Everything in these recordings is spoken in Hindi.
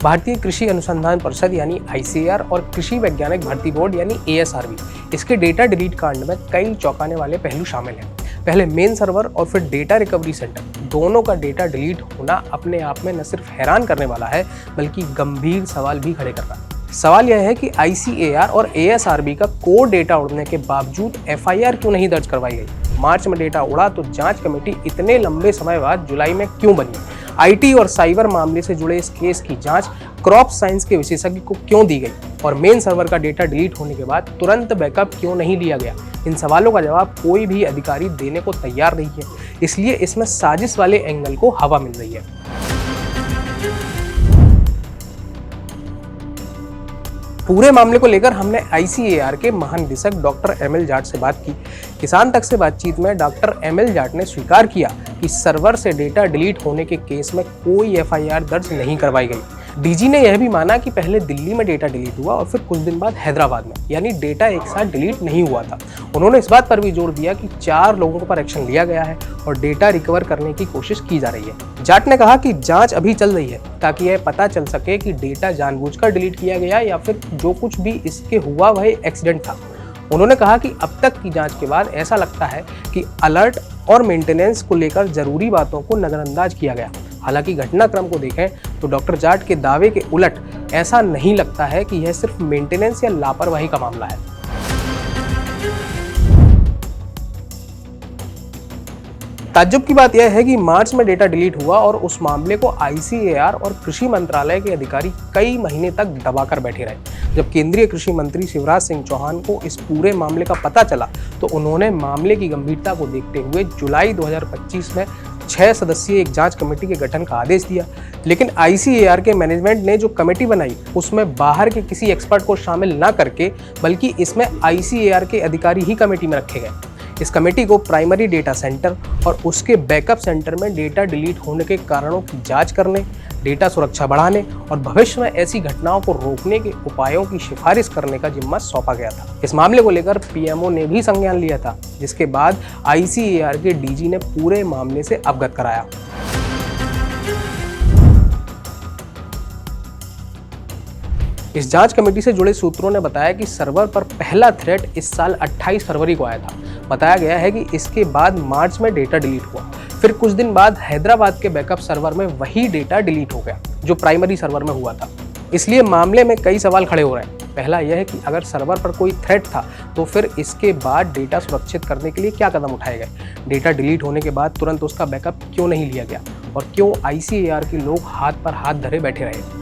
भारतीय कृषि अनुसंधान परिषद यानी ICAR और कृषि वैज्ञानिक भर्ती बोर्ड यानी ASRB, इसके डेटा डिलीट कांड में कई चौंकाने वाले पहलू शामिल हैं। पहले मेन सर्वर और फिर डेटा रिकवरी सेंटर, दोनों का डेटा डिलीट होना अपने आप में न सिर्फ हैरान करने वाला है बल्कि गंभीर सवाल भी खड़े कर रहा है। सवाल यह है कि ICAR और ASRB का कोर डेटा उड़ने के बावजूद FIR क्यों नहीं दर्ज करवाई गई। मार्च में डेटा उड़ा तो जांच कमेटी इतने लंबे समय बाद जुलाई में क्यों बनी। IT और साइबर मामले से जुड़े इस केस की जांच क्रॉप साइंस के विशेषज्ञ को क्यों दी गई और मेन सर्वर का डेटा डिलीट होने के बाद तुरंत बैकअप क्यों नहीं लिया गया। इन सवालों का जवाब कोई भी अधिकारी देने को तैयार नहीं है, इसलिए इसमें साजिश वाले एंगल को हवा मिल रही है। पूरे मामले को लेकर हमने ICAR के महानिदेशक डॉक्टर ML जाट से बात की। किसान तक से बातचीत में डॉक्टर ML जाट ने स्वीकार किया कि सर्वर से डेटा डिलीट होने के केस में कोई FIR दर्ज नहीं करवाई गई। DG ने यह भी माना कि पहले दिल्ली में डेटा डिलीट हुआ और फिर कुछ दिन बाद हैदराबाद में, यानी डेटा एक साथ डिलीट नहीं हुआ था। उन्होंने इस बात पर भी जोर दिया कि 4 लोगों पर एक्शन लिया गया है और डेटा रिकवर करने की कोशिश की जा रही है। जाट ने कहा कि जांच अभी चल रही है ताकि यह पता चल सके कि डेटा जानबूझकर डिलीट किया गया या फिर जो कुछ भी इसके हुआ वह एक्सीडेंट था। उन्होंने कहा कि अब तक की जांच के बाद ऐसा लगता है कि अलर्ट और मेंटेनेंस को लेकर जरूरी बातों को नजरअंदाज किया गया। हालांकि घटनाक्रम को देखें तो डॉक्टर जाट के दावे के उलट ऐसा नहीं लगता है कि यह सिर्फ मेंटेनेंस या लापरवाही का मामला है। ताज्जुब की बात यह है कि मार्च में डेटा डिलीट हुआ और उस मामले को ICAR और कृषि मंत्रालय के अधिकारी कई महीने तक दबाकर बैठे रहे। जब केंद्रीय कृषि मंत्री शिवराज सिंह चौहान को इस पूरे मामले का पता चला तो उन्होंने मामले की गंभीरता को देखते हुए जुलाई 2025 में 6 सदस्यीय एक जांच कमेटी के गठन का आदेश दिया। लेकिन ICAR के मैनेजमेंट ने जो कमेटी बनाई उसमें बाहर के किसी एक्सपर्ट को शामिल न करके बल्कि इसमें ICAR के अधिकारी ही कमेटी में रखे गए। इस कमेटी को प्राइमरी डेटा सेंटर और उसके बैकअप सेंटर में डेटा डिलीट होने के कारणों की जांच करने, डेटा सुरक्षा बढ़ाने और भविष्य में ऐसी घटनाओं को रोकने के उपायों की सिफारिश करने का जिम्मा सौंपा गया था। इस मामले को लेकर PMO ने भी संज्ञान लिया था, जिसके बाद ICAR के DG ने पूरे मामले से अवगत कराया। इस जांच कमेटी से जुड़े सूत्रों ने बताया कि सर्वर पर पहला थ्रेट इस साल 28 फरवरी को आया था। बताया गया है कि इसके बाद मार्च में डेटा डिलीट हुआ, फिर कुछ दिन बाद हैदराबाद के बैकअप सर्वर में वही डेटा डिलीट हो गया जो प्राइमरी सर्वर में हुआ था। इसलिए मामले में कई सवाल खड़े हो रहे हैं। पहला यह है कि अगर सर्वर पर कोई थ्रेट था तो फिर इसके बाद डेटा सुरक्षित करने के लिए क्या कदम उठाए गए। डेटा डिलीट होने के बाद तुरंत उसका बैकअप क्यों नहीं लिया गया और क्यों ICAR के लोग हाथ पर हाथ धरे बैठे रहे।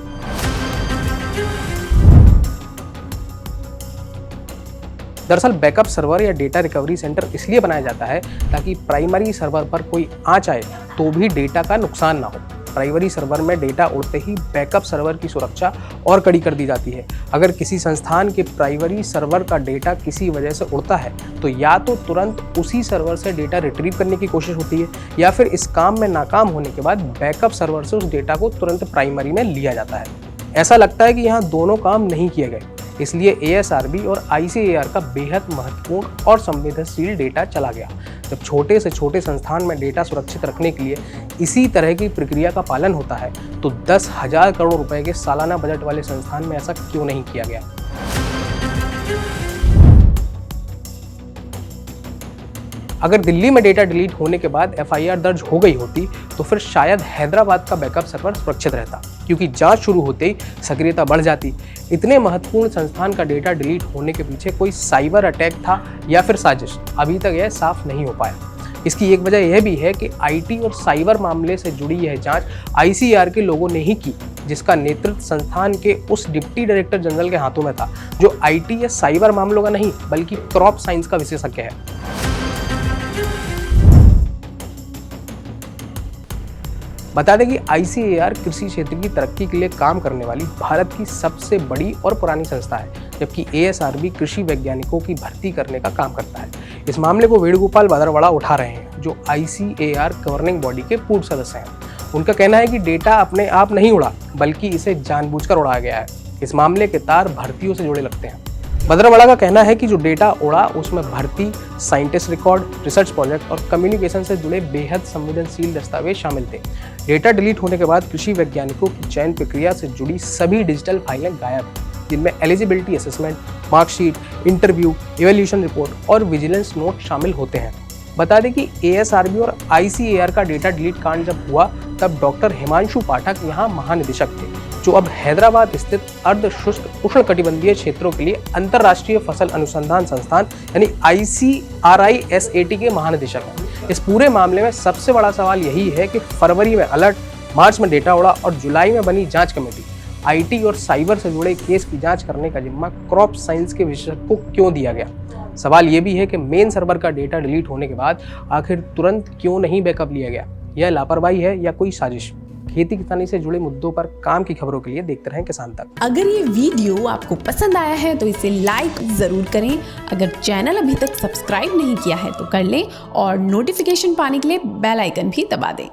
दरअसल बैकअप सर्वर या डेटा रिकवरी सेंटर इसलिए बनाया जाता है ताकि प्राइमरी सर्वर पर कोई आंच आए तो भी डेटा का नुकसान ना हो। प्राइमरी सर्वर में डेटा उड़ते ही बैकअप सर्वर की सुरक्षा और कड़ी कर दी जाती है। अगर किसी संस्थान के प्राइमरी सर्वर का डेटा किसी वजह से उड़ता है तो या तो तुरंत उसी सर्वर से डेटा रिट्रीव करने की कोशिश होती है या फिर इस काम में नाकाम होने के बाद बैकअप सर्वर से उस डेटा को तुरंत प्राइमरी में लिया जाता है। ऐसा लगता है कि यहाँ दोनों काम नहीं किए गए, इसलिए ASRB और ICAR का बेहद महत्वपूर्ण और संवेदनशील डेटा चला गया। जब छोटे से छोटे संस्थान में डेटा सुरक्षित रखने के लिए इसी तरह की प्रक्रिया का पालन होता है तो 10,000 करोड़ रुपए के सालाना बजट वाले संस्थान में ऐसा क्यों नहीं किया गया। अगर दिल्ली में डेटा डिलीट होने के बाद FIR दर्ज हो गई होती तो फिर शायद हैदराबाद का बैकअप सर्वर सुरक्षित रहता, क्योंकि जांच शुरू होते ही सक्रियता बढ़ जाती। इतने महत्वपूर्ण संस्थान का डेटा डिलीट होने के पीछे कोई साइबर अटैक था या फिर साजिश, अभी तक यह साफ नहीं हो पाया। इसकी एक वजह यह भी है कि IT और साइबर मामले से जुड़ी यह जांच ICAR के लोगों ने ही की, जिसका नेतृत्व संस्थान के उस डिप्टी डायरेक्टर जनरल के हाथों में था जो IT या साइबर मामलों का नहीं बल्कि क्रॉप साइंस का विशेषज्ञ है। बता दें कि ICAR कृषि क्षेत्र की तरक्की के लिए काम करने वाली भारत की सबसे बड़ी और पुरानी संस्था है, जबकि ASRB कृषि वैज्ञानिकों की भर्ती करने का काम करता है। इस मामले को वेणुगोपाल बादरवाड़ा उठा रहे हैं, जो ICAR गवर्निंग बॉडी के पूर्व सदस्य हैं। उनका कहना है कि डेटा अपने आप नहीं उड़ा बल्कि इसे जानबूझकर उड़ाया गया है। इस मामले के तार भर्तियों से जुड़े लगते हैं। भद्रवाला का कहना है कि जो डेटा उड़ा उसमें भर्ती, साइंटिस्ट रिकॉर्ड, रिसर्च प्रोजेक्ट और कम्युनिकेशन से जुड़े बेहद संवेदनशील दस्तावेज शामिल थे। डेटा डिलीट होने के बाद कृषि वैज्ञानिकों की चयन प्रक्रिया से जुड़ी सभी डिजिटल फाइलें गायब, जिनमें eligibility assessment, marksheet, interview, evaluation report और विजिलेंस नोट शामिल होते हैं। बता दें कि ASRB और ICAR का डेटा डिलीट कांड जब हुआ तब डॉक्टर हिमांशु पाठक यहाँ महानिदेशक थे, जो अब हैदराबाद स्थित अर्ध शुष्क उष्णकटिबंधीय क्षेत्रों के लिए अंतर्राष्ट्रीय फसल अनुसंधान संस्थान यानी ICRISAT के महानिदेशक हैं। इस पूरे मामले में सबसे बड़ा सवाल यही है कि फरवरी में अलर्ट, मार्च में डेटा उड़ा और जुलाई में बनी जांच कमेटी IT और साइबर से जुड़े केस की जांच करने का जिम्मा क्रॉप साइंस के विशेषज्ञ को क्यों दिया गया। सवाल ये भी है कि मेन सर्वर का डेटा डिलीट होने के बाद आखिर तुरंत क्यों नहीं बैकअप लिया गया। यह लापरवाही है या कोई साजिश। खेती किसानी से जुड़े मुद्दों पर काम की खबरों के लिए देखते रहें किसान तक। अगर ये वीडियो आपको पसंद आया है तो इसे लाइक जरूर करें। अगर चैनल अभी तक सब्सक्राइब नहीं किया है तो कर लें और नोटिफिकेशन पाने के लिए बेल आइकन भी दबा दें।